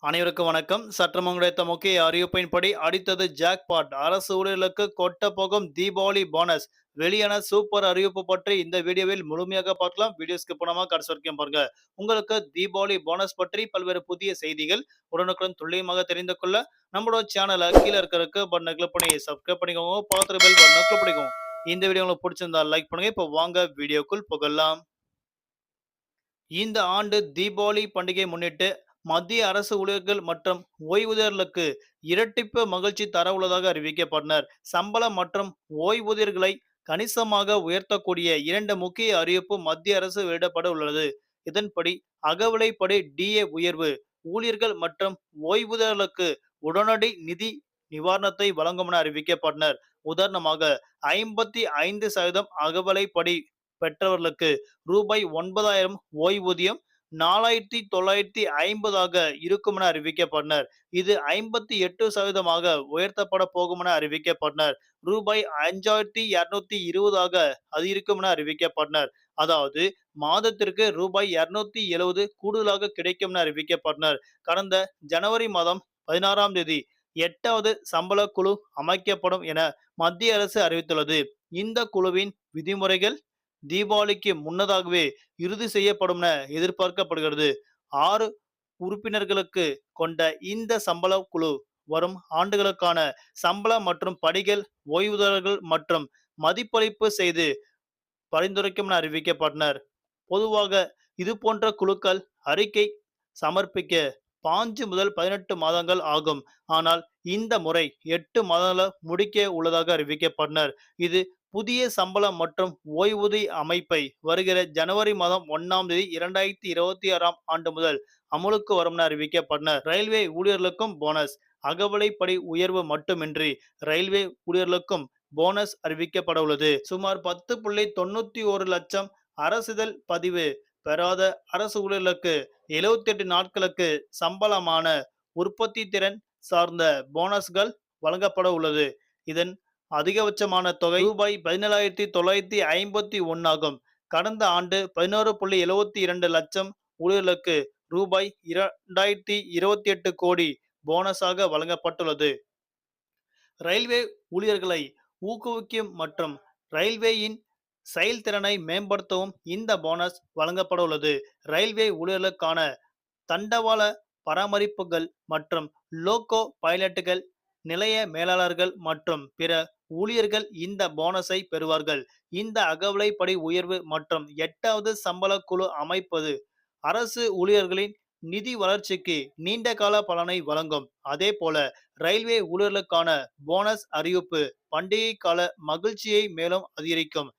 அனைவருக்கும் வணக்கம். சற்று கிடைத்த முக்கிய அறிவிப்பின்படி அடித்தது ஜாக்பாட். அரசு ஊழியர்களுக்கு கொட்டப் போகும் தீபாவளி போனஸ். வெளியான சூப்பர் அறிவிப்பு பற்றி இந்த வீடியோவில் முழுமையாக பார்க்கலாம். வீடியோ ஸ்கிப் பண்ணாம கடைசி வரைக்கும் பாருங்க. உங்களுக்கு தீபாவளி போனஸ் பற்றி பல்வேறு புதிய செய்திகள் உடனுக்குடன் துல்லியமாக தெரிந்து கொள்ள நம்மளோட சேனலை கீழ இருக்கிறதுக்கு பட்டனை கிளிக் பண்ணி சப்ஸ்கிரைப் பண்ணிக்கோங்க. பக்கத்துல பெல் பட்டனை கிளிக் பண்ணிக்கோங்க. இந்த வீடியோ உங்களுக்கு பிடிச்சிருந்தா லைக் பண்ணுங்க. இப்போ வாங்க வீடியோக்குள் புகழலாம். இந்த ஆண்டு தீபாவளி பண்டிகையை முன்னிட்டு மத்திய அரசு ஊழியர்கள் மற்றும் ஓய்வூதியர்களுக்கு இரட்டிப்பு மகிழ்ச்சி தர உள்ளதாக அறிவிக்கப்பட்டனர். சம்பளம் மற்றும் ஓய்வூதியர்களை கணிசமாக உயர்த்தக்கூடிய இரண்டு முக்கிய அறிவிப்பு மத்திய அரசு வெளியிடப்பட உள்ளது. இதன்படி அகவிலைப்படி டிஏ உயர்வு, ஊழியர்கள் மற்றும் ஓய்வூதியர்களுக்கு உடனடி நிதி நிவாரணத்தை வழங்கும் என அறிவிக்கப்பட்டனர். உதாரணமாக 55% அகவிலைப்படி பெற்றவர்களுக்கு ரூபாய் 9,000 ஓய்வூதியம் 4,950 இருக்கும் என அறிவிக்கப்பட்டனர். இது 58% உயர்த்தப்பட போகும் என அறிவிக்கப்பட்டனர். ரூபாய் 5,220 அதிகரிக்கும் என அறிவிக்கப்பட்டனர். அதாவது மாதத்திற்கு ரூபாய் 270 கூடுதலாக கிடைக்கும் என அறிவிக்கப்பட்டனர். கடந்த ஜனவரி மாதம் 16ஆம் தேதி 8வது சம்பள குழு அமைக்கப்படும் என மத்திய அரசு அறிவித்துள்ளது. இந்த குழுவின் விதிமுறைகள் தீபாவளிக்கு முன்னதாகவே இறுதி செய்யப்படும் என எதிர்பார்க்கப்படுகிறது. 6 உறுப்பினர்களுக்கு கொண்ட இந்த சம்பள குழு வரும் ஆண்டுகளுக்கான சம்பள மற்றும் படிகள், ஓய்வூதியர்கள் மற்றும் மதிப்பளிப்பு செய்து பரிந்துரைக்கும் என அறிவிக்கப்பட்டனர். பொதுவாக இதுபோன்ற குழுக்கள் அறிக்கை சமர்ப்பிக்க 5 முதல் 18 மாதங்கள் ஆகும். ஆனால் இந்த முறை 8 மாதங்கள முடிக்க உள்ளதாக அறிவிக்கப்பட்டனர். இது புதிய சம்பளம் மற்றும் ஓய்வூதிய அமைப்பை வருகிற ஜனவரி மாதம் 1ஆம் தேதி 2026ஆம் ஆண்டு முதல் அமலுக்கு வரும் என அறிவிக்கப்பட்டனர். ரயில்வே ஊழியர்களுக்கும் போனஸ். அகவிலைப்படி உயர்வு மட்டுமின்றி ரயில்வே ஊழியர்களுக்கும் போனஸ் அறிவிக்கப்பட உள்ளது. சுமார் 10.91 லட்சம் அரசிதழ் பதிவு பெறாத அரசு ஊழியர்களுக்கு 78 நாட்களுக்கு சம்பளமான உற்பத்தி திறன் சார்ந்த போனஸ்கள் வழங்கப்பட உள்ளது. இதன் அதிகபட்சமான தொகை ரூபாய் 17,951 ஆகும். கடந்த ஆண்டு 11.72 லட்சம் ஊழியர்களுக்கு ரூபாய் 2,028 கோடி போனஸாக வழங்கப்பட்டுள்ளது. ரயில்வே ஊழியர்களை ஊக்குவிக்கும் மற்றும் ரயில்வேயின் செயல்திறனை மேம்படுத்தவும் இந்த போனஸ் வழங்கப்பட உள்ளது. ரயில்வே ஊழியர்களுக்கான தண்டவாள பராமரிப்புகள் மற்றும் லோகோ பைலட்டுகள், நிலைய மேலாளர்கள் மற்றும் பிற ஊழியர்கள் இந்த போனஸை பெறுவார்கள். இந்த அகவிலைப்படி உயர்வு மற்றும் 8வது சம்பள குழு அமைப்பது அரசு ஊழியர்களின் நிதி வளர்ச்சிக்கு நீண்ட கால பலனை வழங்கும். அதேபோல ரயில்வே ஊழியர்களுக்கான போனஸ் அறிவிப்பு பண்டிகை கால மகிழ்ச்சியை மேலும் அதிகரிக்கும்.